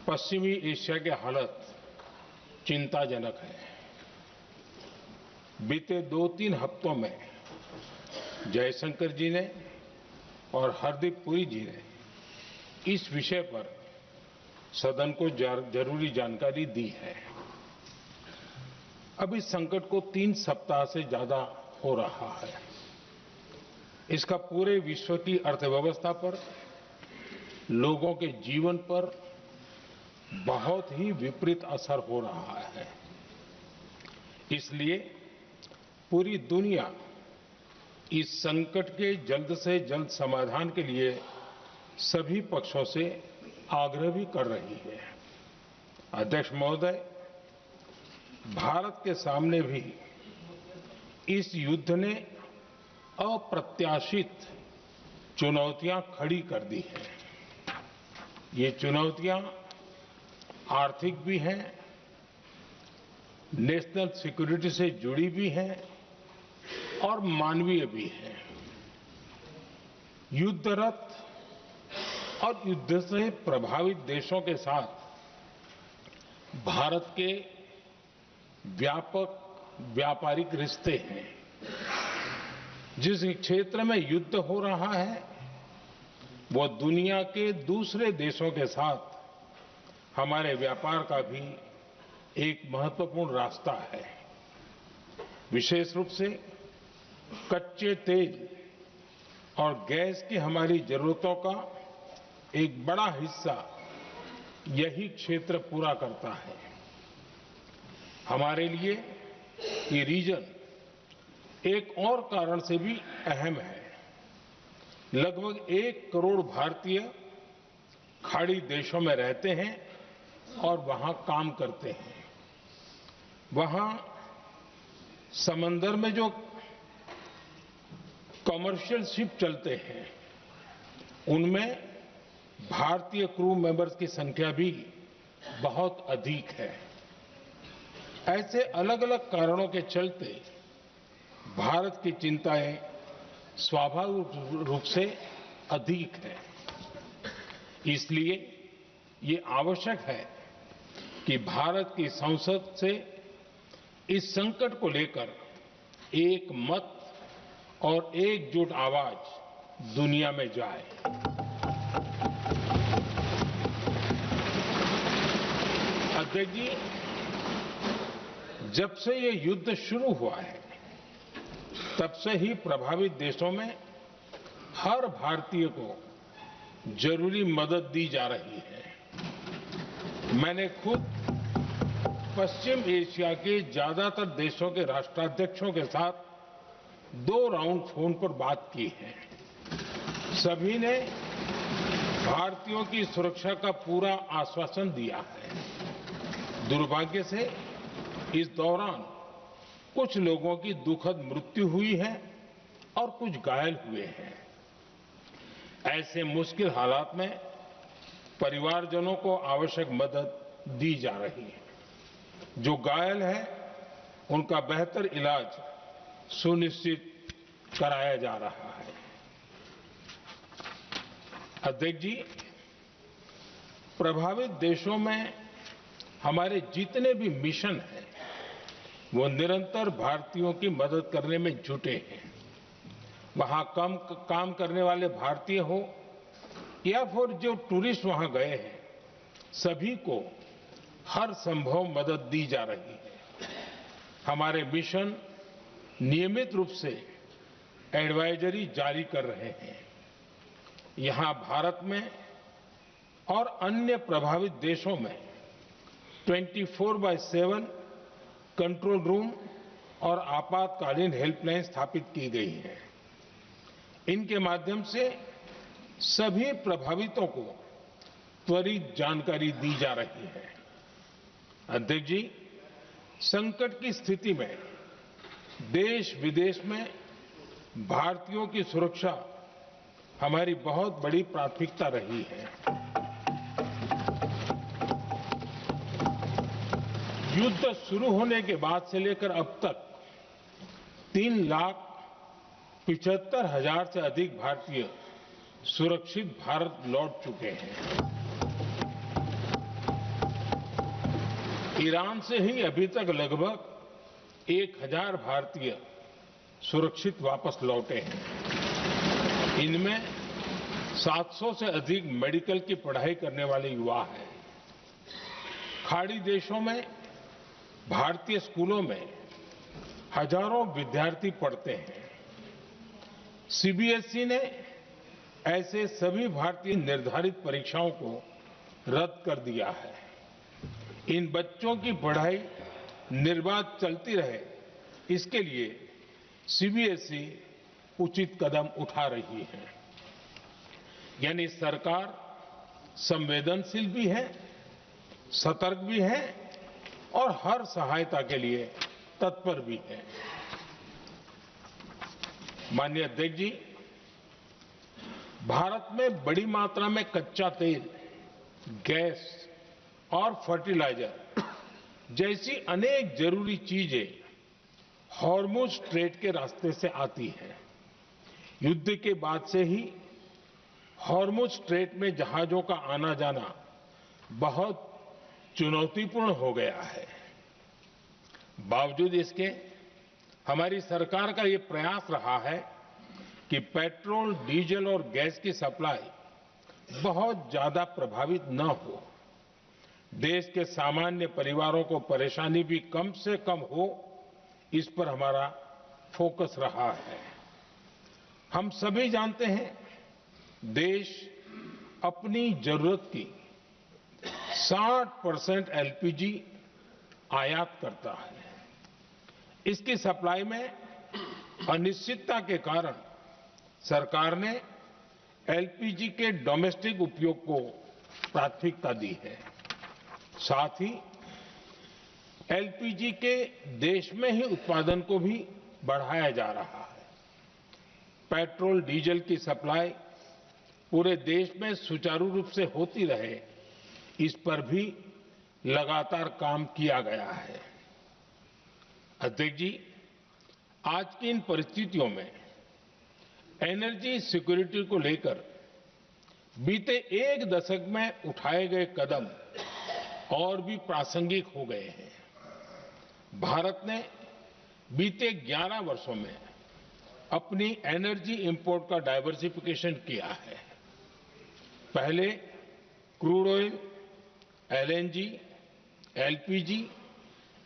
पश्चिमी एशिया की हालत चिंताजनक है। बीते 2-3 हफ्तों में जयशंकर जी ने और हरदीप पुरी जी ने इस विषय पर सदन को जरूरी जानकारी दी है। अब इस संकट को 3 सप्ताह से ज्यादा हो रहा है। इसका पूरे विश्व की अर्थव्यवस्था पर, लोगों के जीवन पर बहुत ही विपरीत असर हो रहा है। इसलिए पूरी दुनिया इस संकट के जल्द से जल्द समाधान के लिए सभी पक्षों से आग्रह भी कर रही है। अध्यक्ष महोदय, भारत के सामने भी इस युद्ध ने अप्रत्याशित चुनौतियां खड़ी कर दी हैं। ये चुनौतियां आर्थिक भी हैं, नेशनल सिक्योरिटी से जुड़ी भी हैं और मानवीय भी हैं। युद्धरत और युद्ध से प्रभावित देशों के साथ भारत के व्यापक व्यापारिक रिश्ते हैं। जिस क्षेत्र में युद्ध हो रहा है, वो दुनिया के दूसरे देशों के साथ हमारे व्यापार का भी एक महत्वपूर्ण रास्ता है। विशेष रूप से कच्चे तेल और गैस की हमारी जरूरतों का एक बड़ा हिस्सा यही क्षेत्र पूरा करता है। हमारे लिए ये रीजन एक और कारण से भी अहम है। लगभग 1 करोड़ भारतीय खाड़ी देशों में रहते हैं और वहां काम करते हैं। वहां समंदर में जो कमर्शियल शिप चलते हैं, उनमें भारतीय क्रू मेंबर्स की संख्या भी बहुत अधिक है। ऐसे अलग अलग कारणों के चलते भारत की चिंताएं स्वाभाविक रूप से अधिक है। इसलिए ये आवश्यक है कि भारत की संसद से इस संकट को लेकर एक मत और एकजुट आवाज दुनिया में जाए। अध्यक्ष जी, जब से ये युद्ध शुरू हुआ है, तब से ही प्रभावित देशों में हर भारतीय को जरूरी मदद दी जा रही है। मैंने खुद पश्चिम एशिया के ज्यादातर देशों के राष्ट्राध्यक्षों के साथ 2 राउंड फोन पर बात की है। सभी ने भारतीयों की सुरक्षा का पूरा आश्वासन दिया है। दुर्भाग्य से इस दौरान कुछ लोगों की दुखद मृत्यु हुई है और कुछ घायल हुए हैं। ऐसे मुश्किल हालात में परिवारजनों को आवश्यक मदद दी जा रही है। जो घायल है, उनका बेहतर इलाज सुनिश्चित कराया जा रहा है। अध्यक्ष जी, प्रभावित देशों में हमारे जितने भी मिशन हैं, वो निरंतर भारतीयों की मदद करने में जुटे हैं। वहां काम करने वाले भारतीय हो या फिर जो टूरिस्ट वहां गए हैं, सभी को हर संभव मदद दी जा रही है। हमारे मिशन नियमित रूप से एडवाइजरी जारी कर रहे हैं। यहां भारत में और अन्य प्रभावित देशों में 24/7 कंट्रोल रूम और आपातकालीन हेल्पलाइन स्थापित की गई है। इनके माध्यम से सभी प्रभावितों को त्वरित जानकारी दी जा रही है। अध्यक्ष जी, संकट की स्थिति में देश विदेश में भारतीयों की सुरक्षा हमारी बहुत बड़ी प्राथमिकता रही है। युद्ध शुरू होने के बाद से लेकर अब तक 3,75,000 से अधिक भारतीय सुरक्षित भारत लौट चुके हैं। ईरान से ही अभी तक लगभग 1000 भारतीय सुरक्षित वापस लौटे हैं। इनमें 700 से अधिक मेडिकल की पढ़ाई करने वाले युवा हैं। खाड़ी देशों में भारतीय स्कूलों में हजारों विद्यार्थी पढ़ते हैं। सीबीएसई ने ऐसे सभी भारतीय निर्धारित परीक्षाओं को रद्द कर दिया है। इन बच्चों की पढ़ाई निर्बाध चलती रहे, इसके लिए सीबीएसई उचित कदम उठा रही है। यानी सरकार संवेदनशील भी है, सतर्क भी है और हर सहायता के लिए तत्पर भी है। माननीय अध्यक्ष जी, भारत में बड़ी मात्रा में कच्चा तेल, गैस और फर्टिलाइजर जैसी अनेक जरूरी चीजें हॉर्मुज स्ट्रेट के रास्ते से आती हैं। युद्ध के बाद से ही हॉर्मुज स्ट्रेट में जहाजों का आना जाना बहुत चुनौतीपूर्ण हो गया है। बावजूद इसके हमारी सरकार का ये प्रयास रहा है कि पेट्रोल, डीजल और गैस की सप्लाई बहुत ज्यादा प्रभावित न हो। देश के सामान्य परिवारों को परेशानी भी कम से कम हो, इस पर हमारा फोकस रहा है। हम सभी जानते हैं, देश अपनी जरूरत की 60% एलपीजी आयात करता है। इसकी सप्लाई में अनिश्चितता के कारण सरकार ने एलपीजी के डोमेस्टिक उपयोग को प्राथमिकता दी है। साथ ही एलपीजी के देश में ही उत्पादन को भी बढ़ाया जा रहा है। पेट्रोल, डीजल की सप्लाई पूरे देश में सुचारू रूप से होती रहे, इस पर भी लगातार काम किया गया है। अध्यक्ष जी, आज की इन परिस्थितियों में एनर्जी सिक्योरिटी को लेकर बीते एक दशक में उठाए गए कदम और भी प्रासंगिक हो गए हैं। भारत ने बीते 11 वर्षों में अपनी एनर्जी इंपोर्ट का डाइवर्सिफिकेशन किया है। पहले क्रूड ऑयल, एलएनजी, एलपीजी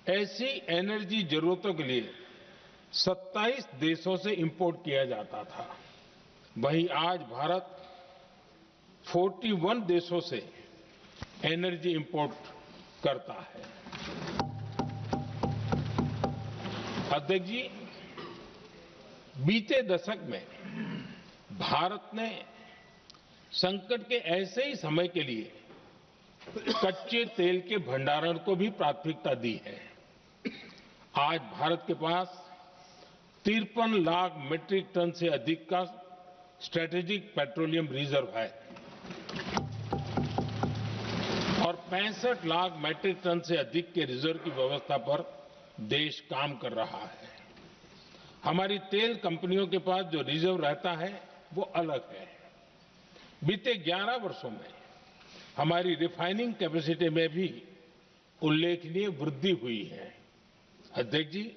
ऐसी एनर्जी जरूरतों के लिए 27 देशों से इंपोर्ट किया जाता था। वहीं आज भारत 41 देशों से एनर्जी इंपोर्ट करता है। अध्यक्ष जी, बीते दशक में भारत ने संकट के ऐसे ही समय के लिए कच्चे तेल के भंडारण को भी प्राथमिकता दी है। आज भारत के पास 53 लाख मीट्रिक टन से अधिक का स्ट्रेटेजिक पेट्रोलियम रिजर्व है और 65 लाख मीट्रिक टन से अधिक के रिजर्व की व्यवस्था पर देश काम कर रहा है। हमारी तेल कंपनियों के पास जो रिजर्व रहता है वो अलग है। बीते 11 वर्षों में हमारी रिफाइनिंग कैपेसिटी में भी उल्लेखनीय वृद्धि हुई है। अध्यक्ष जी,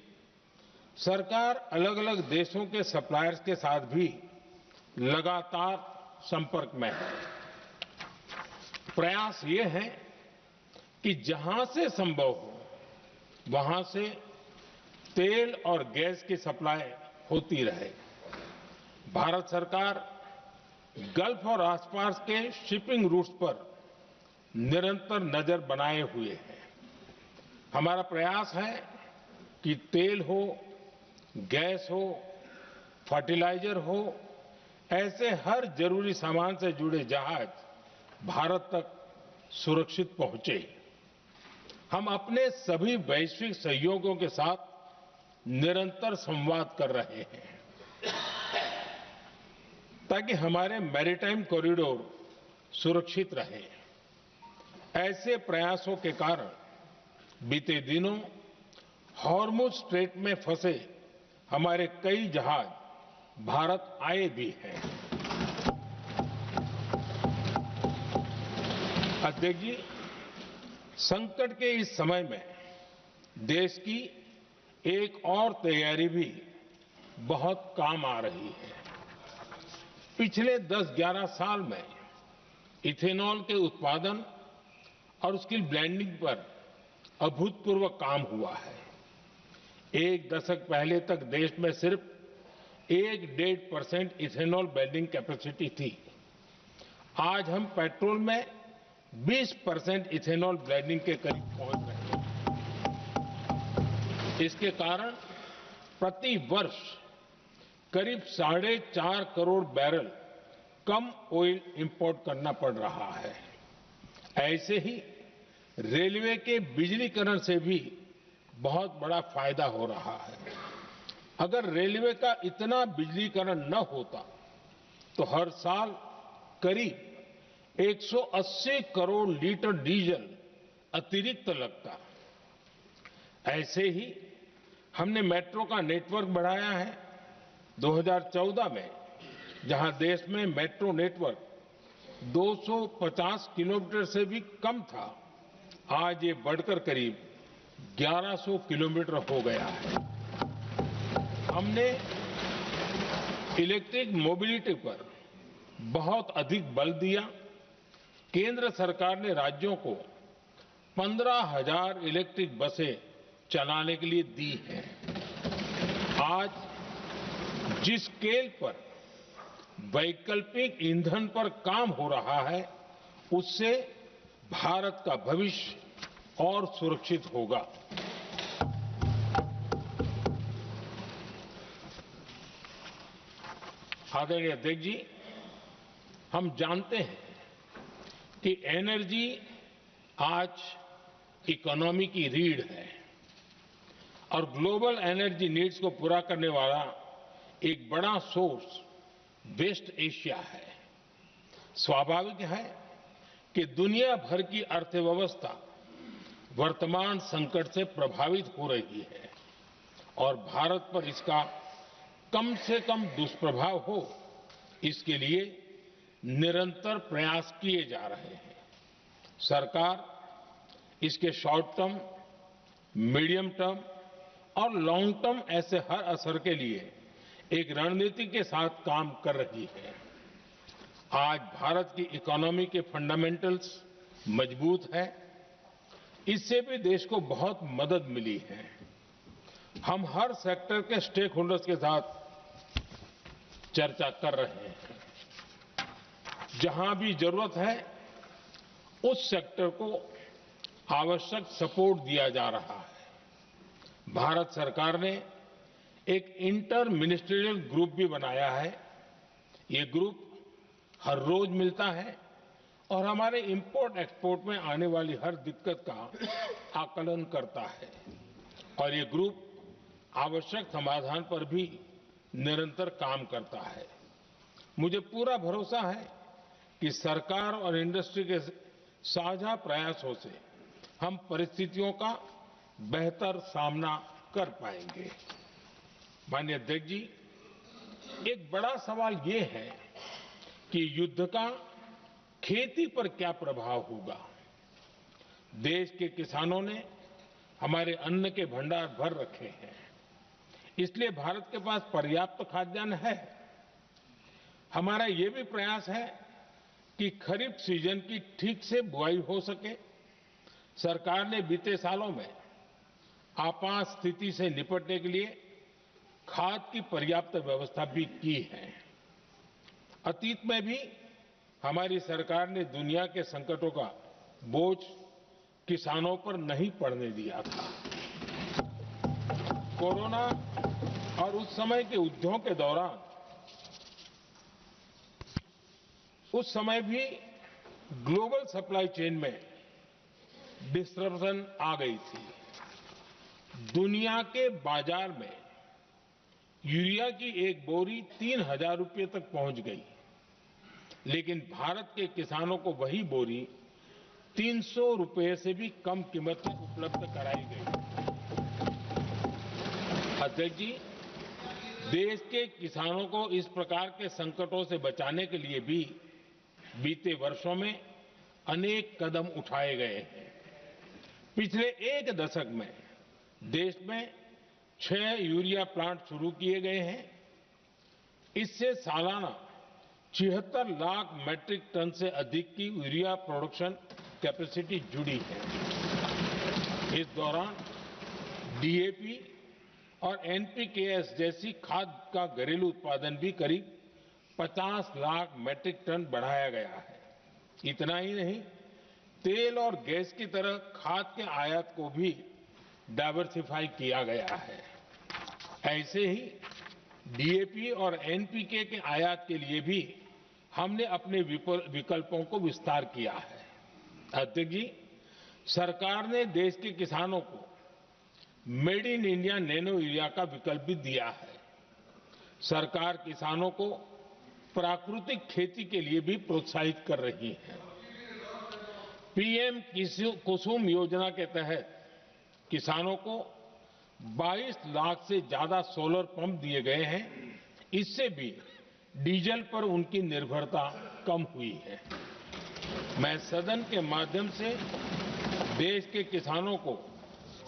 सरकार अलग अलग देशों के सप्लायर्स के साथ भी लगातार संपर्क में है। प्रयास ये है कि जहां से संभव हो वहां से तेल और गैस की सप्लाई होती रहे। भारत सरकार गल्फ और आसपास के शिपिंग रूट्स पर निरंतर नजर बनाए हुए है। हमारा प्रयास है कि तेल हो, गैस हो, फर्टिलाइजर हो, ऐसे हर जरूरी सामान से जुड़े जहाज भारत तक सुरक्षित पहुंचे। हम अपने सभी वैश्विक सहयोगियों के साथ निरंतर संवाद कर रहे हैं ताकि हमारे मैरीटाइम कॉरिडोर सुरक्षित रहे। ऐसे प्रयासों के कारण बीते दिनों हॉर्मुज स्ट्रेट में फंसे हमारे कई जहाज भारत आए भी हैं। अध्यक्ष जी, संकट के इस समय में देश की एक और तैयारी भी बहुत काम आ रही है। पिछले 10-11 साल में इथेनॉल के उत्पादन और उसकी ब्लेंडिंग पर अभूतपूर्व काम हुआ है। एक दशक पहले तक देश में सिर्फ 1-1.5% इथेनॉल ब्लेंडिंग कैपेसिटी थी। आज हम पेट्रोल में 20% इथेनॉल ब्लेंडिंग के करीब पहुंच रहे हैं। इसके कारण प्रति वर्ष करीब 4.5 करोड़ बैरल कम ऑयल इंपोर्ट करना पड़ रहा है। ऐसे ही रेलवे के बिजलीकरण से भी बहुत बड़ा फायदा हो रहा है। अगर रेलवे का इतना बिजलीकरण न होता तो हर साल करीब 180 करोड़ लीटर डीजल अतिरिक्त लगता। ऐसे ही हमने मेट्रो का नेटवर्क बढ़ाया है। 2014 में जहां देश में मेट्रो नेटवर्क 250 किलोमीटर से भी कम था, आज ये बढ़कर करीब 1100 किलोमीटर हो गया है। हमने इलेक्ट्रिक मोबिलिटी पर बहुत अधिक बल दिया। केंद्र सरकार ने राज्यों को 15,000 इलेक्ट्रिक बसें चलाने के लिए दी हैं। आज जिस स्केल पर वैकल्पिक ईंधन पर काम हो रहा है, उससे भारत का भविष्य और सुरक्षित होगा। आदरणीय अध्यक्ष जी, हम जानते हैं कि एनर्जी आज इकोनॉमी की रीढ़ है और ग्लोबल एनर्जी नीड्स को पूरा करने वाला एक बड़ा सोर्स वेस्ट एशिया है। स्वाभाविक है कि दुनिया भर की अर्थव्यवस्था वर्तमान संकट से प्रभावित हो रही है और भारत पर इसका कम से कम दुष्प्रभाव हो, इसके लिए निरंतर प्रयास किए जा रहे हैं। सरकार इसके शॉर्ट टर्म, मीडियम टर्म और लॉन्ग टर्म ऐसे हर असर के लिए एक रणनीति के साथ काम कर रही है। आज भारत की इकोनॉमी के फंडामेंटल्स मजबूत है। इससे भी देश को बहुत मदद मिली है। हम हर सेक्टर के स्टेक होल्डर्स के साथ चर्चा कर रहे हैं। जहां भी जरूरत है उस सेक्टर को आवश्यक सपोर्ट दिया जा रहा है। भारत सरकार ने एक इंटर मिनिस्ट्रियल ग्रुप भी बनाया है। ये ग्रुप हर रोज मिलता है और हमारे इंपोर्ट एक्सपोर्ट में आने वाली हर दिक्कत का आकलन करता है और ये ग्रुप आवश्यक समाधान पर भी निरंतर काम करता है। मुझे पूरा भरोसा है कि सरकार और इंडस्ट्री के साझा प्रयासों से हम परिस्थितियों का बेहतर सामना कर पाएंगे। माननीय अध्यक्ष जी, एक बड़ा सवाल ये है कि युद्ध का खेती पर क्या प्रभाव होगा। देश के किसानों ने हमारे अन्न के भंडार भर रखे हैं, इसलिए भारत के पास पर्याप्त खाद्यान्न है। हमारा ये भी प्रयास है कि खरीफ सीजन की ठीक से बुआई हो सके। सरकार ने बीते सालों में आपात स्थिति से निपटने के लिए खाद की पर्याप्त व्यवस्था भी की है। अतीत में भी हमारी सरकार ने दुनिया के संकटों का बोझ किसानों पर नहीं पड़ने दिया था। कोरोना और उस समय के उद्योग के दौरान उस समय भी ग्लोबल सप्लाई चेन में डिस्ट्रप्शन आ गई थी। दुनिया के बाजार में यूरिया की एक बोरी 3,000 रुपये तक पहुंच गई, लेकिन भारत के किसानों को वही बोरी 300 रुपये से भी कम कीमत में उपलब्ध कराई गई। अध्यक्ष जी, देश के किसानों को इस प्रकार के संकटों से बचाने के लिए भी बीते वर्षों में अनेक कदम उठाए गए हैं। पिछले एक दशक में देश में 6 यूरिया प्लांट शुरू किए गए हैं। इससे सालाना 76 लाख मैट्रिक टन से अधिक की यूरिया प्रोडक्शन कैपेसिटी जुड़ी है। इस दौरान डीएपी और एनपीकेएस जैसी खाद का घरेलू उत्पादन भी करीब 50 लाख मैट्रिक टन बढ़ाया गया है। इतना ही नहीं, तेल और गैस की तरह खाद के आयात को भी डाइवर्सिफाई किया गया है। ऐसे ही डीएपी और एनपीके के आयात के लिए भी हमने अपने विकल्पों को विस्तार किया है। अध्यक्ष जी, सरकार ने देश के किसानों को made in India nano urea का विकल्प भी दिया है। सरकार किसानों को प्राकृतिक खेती के लिए भी प्रोत्साहित कर रही है। पीएम कुसुम योजना के तहत किसानों को 22 लाख से ज्यादा सोलर पंप दिए गए हैं। इससे भी डीजल पर उनकी निर्भरता कम हुई है। मैं सदन के माध्यम से देश के किसानों को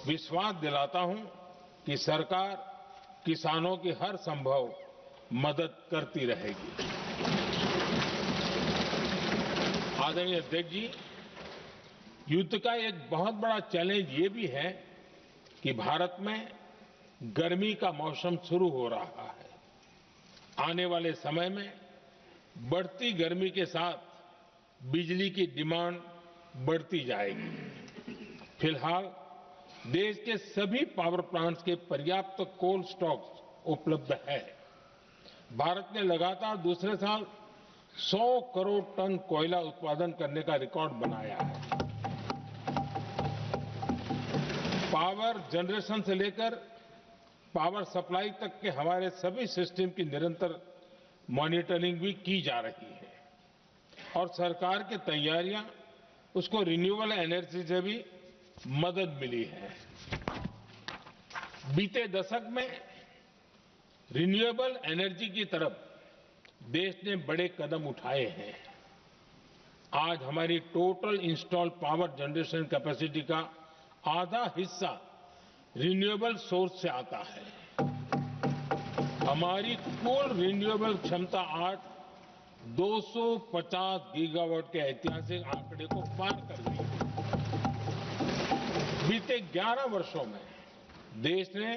विश्वास दिलाता हूं कि सरकार किसानों की हर संभव मदद करती रहेगी। आदरणीय अध्यक्ष जी, युद्ध का एक बहुत बड़ा चैलेंज ये भी है कि भारत में गर्मी का मौसम शुरू हो रहा है। आने वाले समय में बढ़ती गर्मी के साथ बिजली की डिमांड बढ़ती जाएगी। फिलहाल देश के सभी पावर प्लांट्स के पर्याप्त कोल स्टॉक्स उपलब्ध है। भारत ने लगातार दूसरे साल 100 करोड़ टन कोयला उत्पादन करने का रिकॉर्ड बनाया है। पावर जनरेशन से लेकर पावर सप्लाई तक के हमारे सभी सिस्टम की निरंतर मॉनिटरिंग भी की जा रही है और सरकार की तैयारियां उसको रिन्यूएबल एनर्जी से भी मदद मिली है। बीते दशक में रिन्यूएबल एनर्जी की तरफ देश ने बड़े कदम उठाए हैं। आज हमारी total installed power generation capacity का आधा हिस्सा रिन्यूएबल सोर्स से आता है। हमारी कुल रिन्यूएबल क्षमता आज 250 गीगावाट के ऐतिहासिक आंकड़े को पार कर गई है। बीते 11 वर्षों में देश ने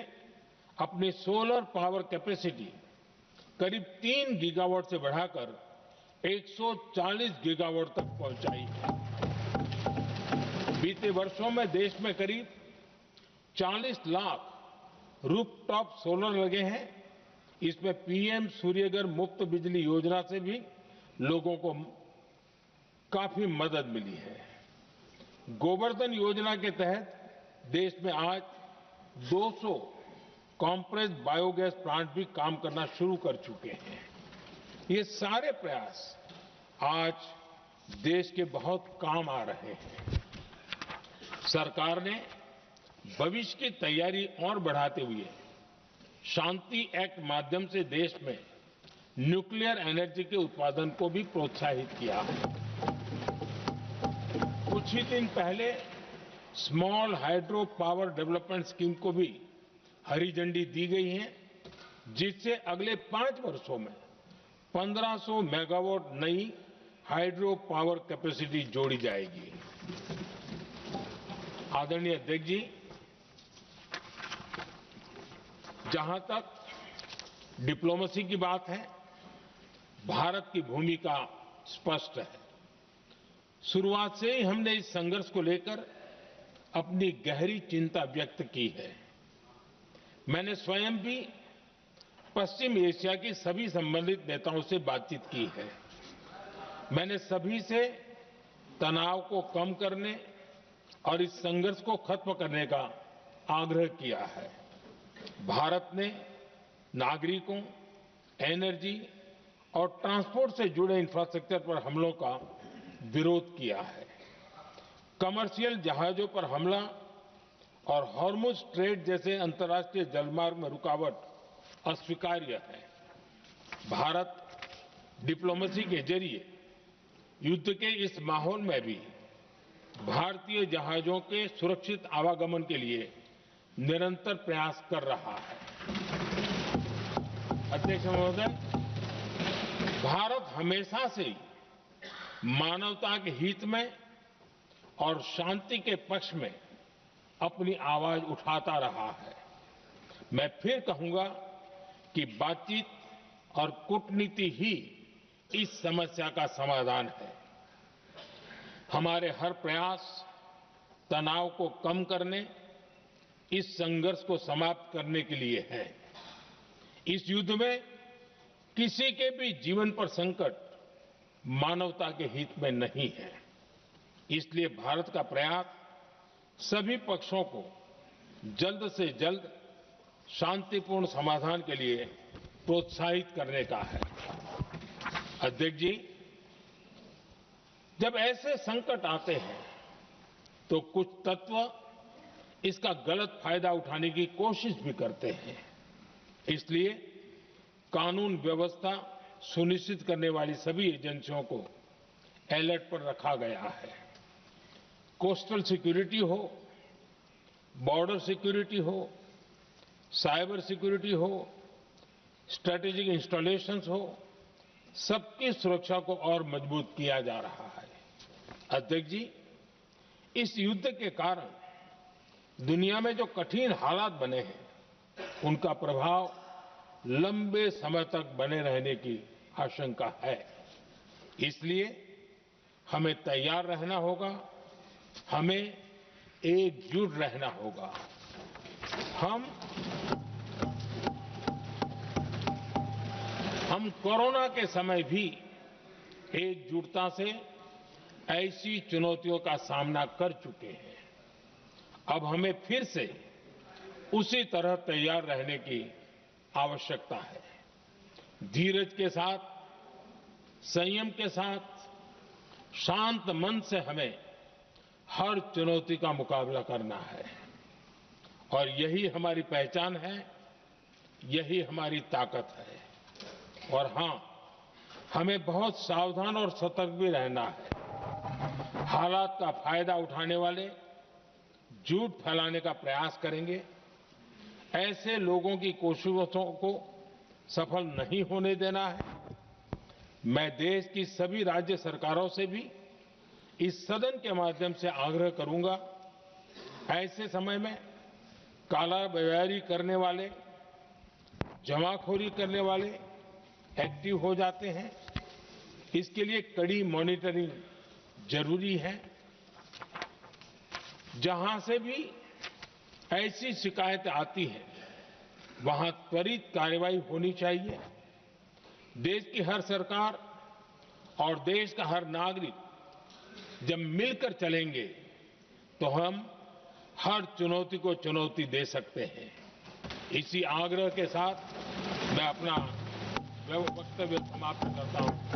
अपनी सोलर पावर कैपेसिटी करीब 3 गीगावाट से बढ़ाकर 140 गीगावाट तक पहुंचाई है। बीते वर्षों में देश में करीब 40 लाख रूफटॉप सोलर लगे हैं। इसमें पीएम सूर्यघर मुफ्त बिजली योजना से भी लोगों को काफी मदद मिली है। गोवर्धन योजना के तहत देश में आज 200 कॉम्प्रेस्ड बायोगैस प्लांट भी काम करना शुरू कर चुके हैं। ये सारे प्रयास आज देश के बहुत काम आ रहे हैं। सरकार ने भविष्य की तैयारी और बढ़ाते हुए शांति एक्ट माध्यम से देश में न्यूक्लियर एनर्जी के उत्पादन को भी प्रोत्साहित किया है। कुछ ही दिन पहले small hydro power development scheme को भी हरी झंडी दी गई है, जिससे अगले 5 वर्षों में 1500 मेगावाट नई हाइड्रो पावर कैपेसिटी जोड़ी जाएगी। आदरणीय अध्यक्ष जी, जहां तक डिप्लोमेसी की बात है, भारत की भूमिका स्पष्ट है। शुरुआत से ही हमने इस संघर्ष को लेकर अपनी गहरी चिंता व्यक्त की है। मैंने स्वयं भी पश्चिम एशिया की सभी संबंधित नेताओं से बातचीत की है। मैंने सभी से तनाव को कम करने और इस संघर्ष को खत्म करने का आग्रह किया है। भारत ने नागरिकों, एनर्जी और ट्रांसपोर्ट से जुड़े इंफ्रास्ट्रक्चर पर हमलों का विरोध किया है। कमर्शियल जहाजों पर हमला और हॉर्मुज स्ट्रेट जैसे अंतर्राष्ट्रीय जलमार्ग में रुकावट अस्वीकार्य है। भारत डिप्लोमेसी के जरिए युद्ध के इस माहौल में भी भारतीय जहाजों के सुरक्षित आवागमन के लिए निरंतर प्रयास कर रहा है। अध्यक्ष महोदय, भारत हमेशा से ही मानवता के हित में और शांति के पक्ष में अपनी आवाज उठाता रहा है। मैं फिर कहूंगा कि बातचीत और कूटनीति ही इस समस्या का समाधान है। हमारे हर प्रयास तनाव को कम करने, इस संघर्ष को समाप्त करने के लिए है। इस युद्ध में किसी के भी जीवन पर संकट मानवता के हित में नहीं है। इसलिए भारत का प्रयास सभी पक्षों को जल्द से जल्द शांतिपूर्ण समाधान के लिए प्रोत्साहित करने का है। अध्यक्ष जी, जब ऐसे संकट आते हैं तो कुछ तत्व इसका गलत फायदा उठाने की कोशिश भी करते हैं। इसलिए कानून व्यवस्था सुनिश्चित करने वाली सभी एजेंसियों को अलर्ट पर रखा गया है। कोस्टल सिक्योरिटी हो, बॉर्डर सिक्योरिटी हो, साइबर सिक्योरिटी हो, स्ट्रेटेजिक इंस्टॉलेशंस हो, सबकी सुरक्षा को और मजबूत किया जा रहा है। अध्यक्ष जी, इस युद्ध के कारण दुनिया में जो कठिन हालात बने हैं, उनका प्रभाव लंबे समय तक बने रहने की आशंका है। इसलिए हमें तैयार रहना होगा, हमें एकजुट रहना होगा। हम कोरोना के समय भी एकजुटता से ऐसी चुनौतियों का सामना कर चुके हैं। अब हमें फिर से उसी तरह तैयार रहने की आवश्यकता है। धीरज के साथ, संयम के साथ, शांत मन से हमें हर चुनौती का मुकाबला करना है और यही हमारी पहचान है, यही हमारी ताकत है। और हां, हमें बहुत सावधान और सतर्क भी रहना है। हालात का फायदा उठाने वाले झूठ फैलाने का प्रयास करेंगे, ऐसे लोगों की कोशिशों को सफल नहीं होने देना है। मैं देश की सभी राज्य सरकारों से भी इस सदन के माध्यम से आग्रह करूंगा, ऐसे समय में कालाबाजारी करने वाले, जमाखोरी करने वाले एक्टिव हो जाते हैं। इसके लिए कड़ी मॉनिटरिंग जरूरी है। जहां से भी ऐसी शिकायतें आती हैं, वहां त्वरित कार्रवाई होनी चाहिए। देश की हर सरकार और देश का हर नागरिक जब मिलकर चलेंगे तो हम हर चुनौती को चुनौती दे सकते हैं। इसी आग्रह के साथ मैं अपना वक्तव्य समाप्त करता हूं।